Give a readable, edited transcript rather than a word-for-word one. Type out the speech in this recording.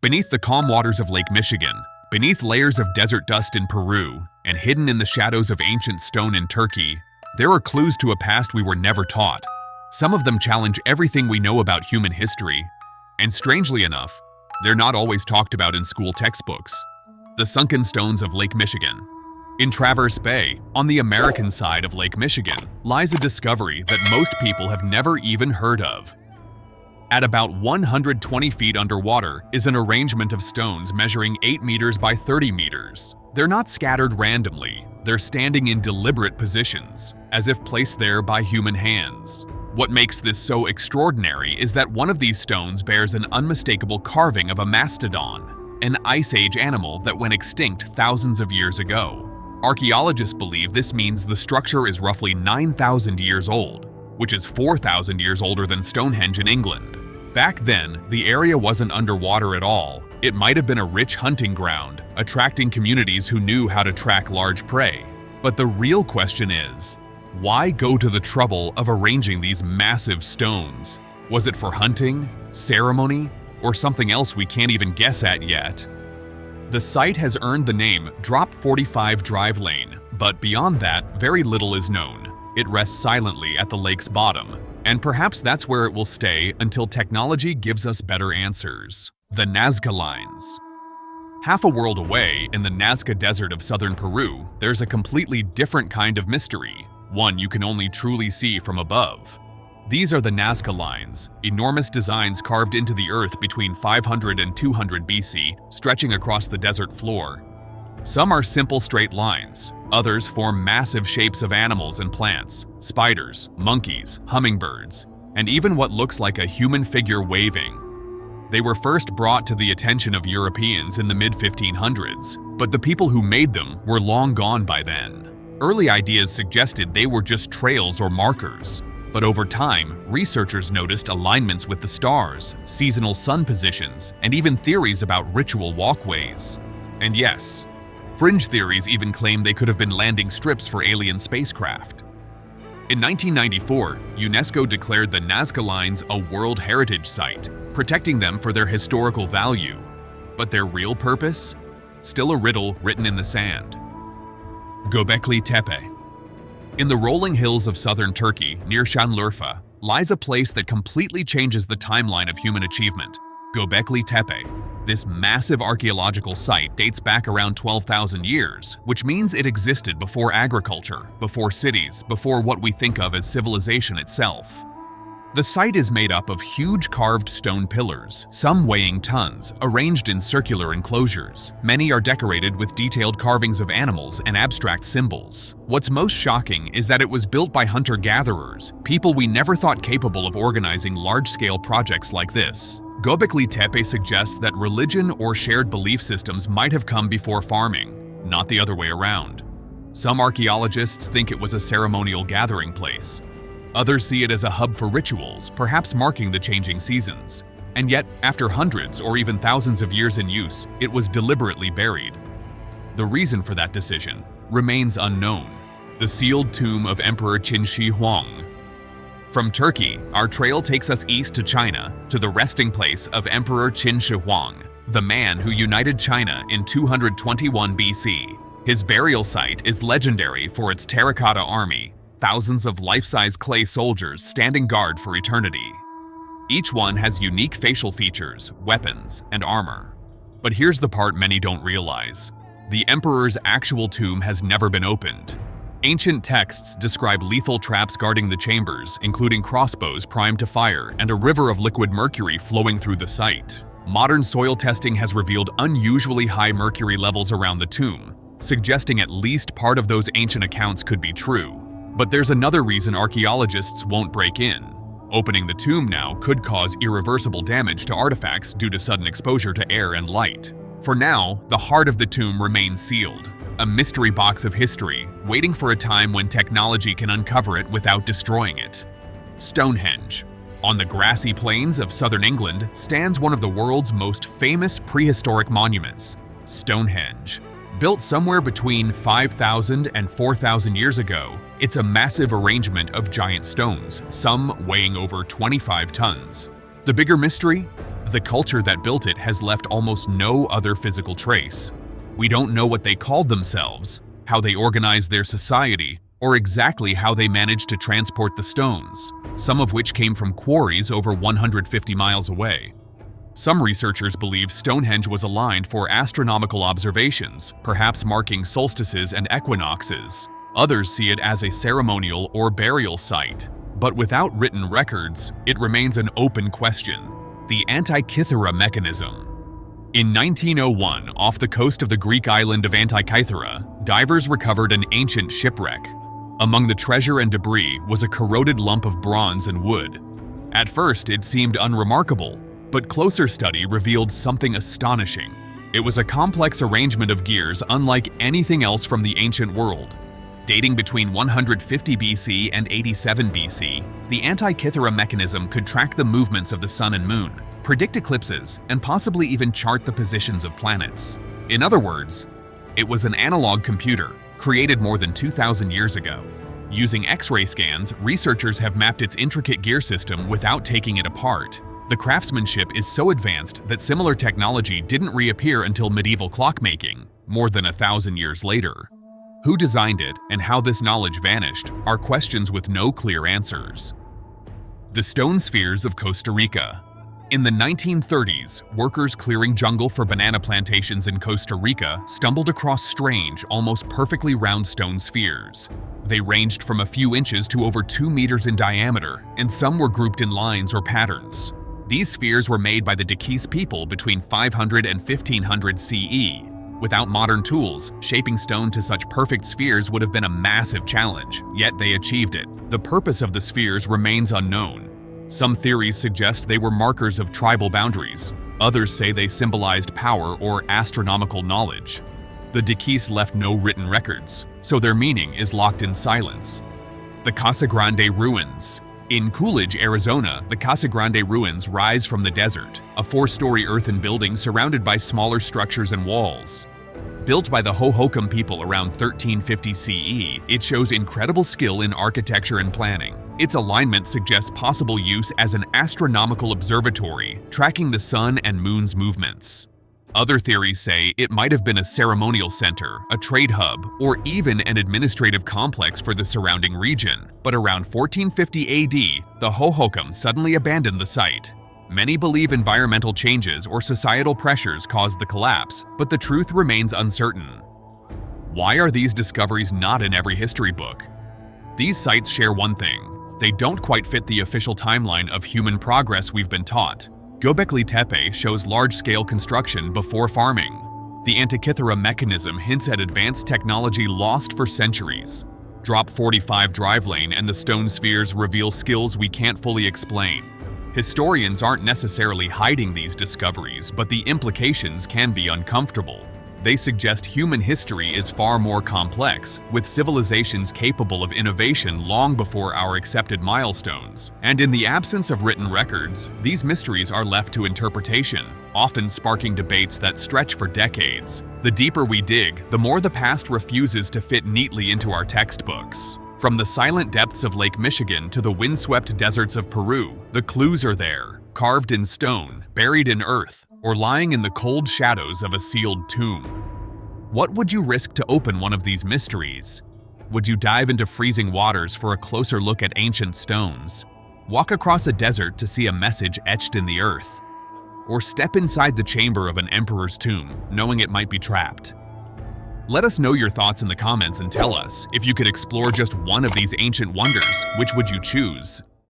Beneath the calm waters of Lake Michigan, beneath layers of desert dust in Peru, and hidden in the shadows of ancient stone in Turkey, there are clues to a past we were never taught. Some of them challenge everything we know about human history, and strangely enough, they're not always talked about in school textbooks. The sunken stones of Lake Michigan. In Traverse Bay, on the American side of Lake Michigan, lies a discovery that most people have never even heard of. At about 120 feet underwater is an arrangement of stones measuring 8 meters by 30 meters. They're not scattered randomly, they're standing in deliberate positions, as if placed there by human hands. What makes this so extraordinary is that one of these stones bears an unmistakable carving of a mastodon, an Ice Age animal that went extinct thousands of years ago. Archaeologists believe this means the structure is roughly 9,000 years old, which is 4,000 years older than Stonehenge in England. Back then, the area wasn't underwater at all. It might have been a rich hunting ground, attracting communities who knew how to track large prey. But the real question is, why go to the trouble of arranging these massive stones? Was it for hunting, ceremony, or something else we can't even guess at yet? The site has earned the name Drop 45 Drive Lane, but beyond that, very little is known. It rests silently at the lake's bottom, and perhaps that's where it will stay until technology gives us better answers. The Nazca Lines. Half a world away, in the Nazca Desert of southern Peru, there's a completely different kind of mystery, one you can only truly see from above. These are the Nazca Lines, enormous designs carved into the earth between 500 and 200 BC, stretching across the desert floor. Some are simple straight lines, others form massive shapes of animals and plants, spiders, monkeys, hummingbirds, and even what looks like a human figure waving. They were first brought to the attention of Europeans in the mid-1500s, but the people who made them were long gone by then. Early ideas suggested they were just trails or markers, but over time, researchers noticed alignments with the stars, seasonal sun positions, and even theories about ritual walkways. And yes, fringe theories even claim they could have been landing strips for alien spacecraft. In 1994, UNESCO declared the Nazca Lines a World Heritage Site, protecting them for their historical value. But their real purpose? Still a riddle written in the sand. Göbekli Tepe. In the rolling hills of southern Turkey, near Şanlıurfa, lies a place that completely changes the timeline of human achievement. Göbekli Tepe. This massive archaeological site dates back around 12,000 years, which means it existed before agriculture, before cities, before what we think of as civilization itself. The site is made up of huge carved stone pillars, some weighing tons, arranged in circular enclosures. Many are decorated with detailed carvings of animals and abstract symbols. What's most shocking is that it was built by hunter-gatherers, people we never thought capable of organizing large-scale projects like this. Göbekli Tepe suggests that religion or shared belief systems might have come before farming, not the other way around. Some archaeologists think it was a ceremonial gathering place. Others see it as a hub for rituals, perhaps marking the changing seasons. And yet, after hundreds or even thousands of years in use, it was deliberately buried. The reason for that decision remains unknown. The sealed tomb of Emperor Qin Shi Huang. From Turkey, our trail takes us east to China, to the resting place of Emperor Qin Shi Huang, the man who united China in 221 BC. His burial site is legendary for its terracotta army, thousands of life-size clay soldiers standing guard for eternity. Each one has unique facial features, weapons, and armor. But here's the part many don't realize. The emperor's actual tomb has never been opened. Ancient texts describe lethal traps guarding the chambers, including crossbows primed to fire and a river of liquid mercury flowing through the site. Modern soil testing has revealed unusually high mercury levels around the tomb, suggesting at least part of those ancient accounts could be true. But there's another reason archaeologists won't break in. Opening the tomb now could cause irreversible damage to artifacts due to sudden exposure to air and light. For now, the heart of the tomb remains sealed, a mystery box of history, waiting for a time when technology can uncover it without destroying it. Stonehenge. On the grassy plains of southern England stands one of the world's most famous prehistoric monuments, Stonehenge. Built somewhere between 5,000 and 4,000 years ago, it's a massive arrangement of giant stones, some weighing over 25 tons. The bigger mystery? The culture that built it has left almost no other physical trace. We don't know what they called themselves, how they organized their society, or exactly how they managed to transport the stones, some of which came from quarries over 150 miles away. Some researchers believe Stonehenge was aligned for astronomical observations, perhaps marking solstices and equinoxes. Others see it as a ceremonial or burial site. But without written records, it remains an open question. The Antikythera Mechanism. In 1901, off the coast of the Greek island of Antikythera, divers recovered an ancient shipwreck. Among the treasure and debris was a corroded lump of bronze and wood. At first, it seemed unremarkable, but closer study revealed something astonishing. It was a complex arrangement of gears unlike anything else from the ancient world. Dating between 150 BC and 87 BC, the Antikythera mechanism could track the movements of the sun and moon, predict eclipses, and possibly even chart the positions of planets. In other words, it was an analog computer created more than 2,000 years ago. Using X-ray scans, researchers have mapped its intricate gear system without taking it apart. The craftsmanship is so advanced that similar technology didn't reappear until medieval clockmaking, more than 1,000 years later. Who designed it and how this knowledge vanished are questions with no clear answers. The stone spheres of Costa Rica. In the 1930s, workers clearing jungle for banana plantations in Costa Rica stumbled across strange, almost perfectly round stone spheres. They ranged from a few inches to over 2 meters in diameter, and some were grouped in lines or patterns. These spheres were made by the Dikis people between 500 and 1500 CE. Without modern tools, shaping stone to such perfect spheres would have been a massive challenge, yet they achieved it. The purpose of the spheres remains unknown. Some theories suggest they were markers of tribal boundaries. Others say they symbolized power or astronomical knowledge. The Dikis left no written records, so their meaning is locked in silence. The Casa Grande Ruins. In Coolidge, Arizona, the Casa Grande Ruins rise from the desert, a 4-story earthen building surrounded by smaller structures and walls. Built by the Hohokam people around 1350 CE, it shows incredible skill in architecture and planning. Its alignment suggests possible use as an astronomical observatory, tracking the sun and moon's movements. Other theories say it might have been a ceremonial center, a trade hub, or even an administrative complex for the surrounding region. But around 1450 AD, the Hohokam suddenly abandoned the site. Many believe environmental changes or societal pressures caused the collapse, but the truth remains uncertain. Why are these discoveries not in every history book? These sites share one thing. They don't quite fit the official timeline of human progress we've been taught. Göbekli Tepe shows large-scale construction before farming. The Antikythera Mechanism hints at advanced technology lost for centuries. Drop 45 drive lane and the stone spheres reveal skills we can't fully explain. Historians aren't necessarily hiding these discoveries, but the implications can be uncomfortable. They suggest human history is far more complex, with civilizations capable of innovation long before our accepted milestones. And in the absence of written records, these mysteries are left to interpretation, often sparking debates that stretch for decades. The deeper we dig, the more the past refuses to fit neatly into our textbooks. From the silent depths of Lake Michigan to the windswept deserts of Peru, the clues are there, carved in stone, buried in earth, or lying in the cold shadows of a sealed tomb. What would you risk to open one of these mysteries? Would you dive into freezing waters for a closer look at ancient stones? Walk across a desert to see a message etched in the earth? Or step inside the chamber of an emperor's tomb, knowing it might be trapped? Let us know your thoughts in the comments and tell us, if you could explore just one of these ancient wonders, which would you choose?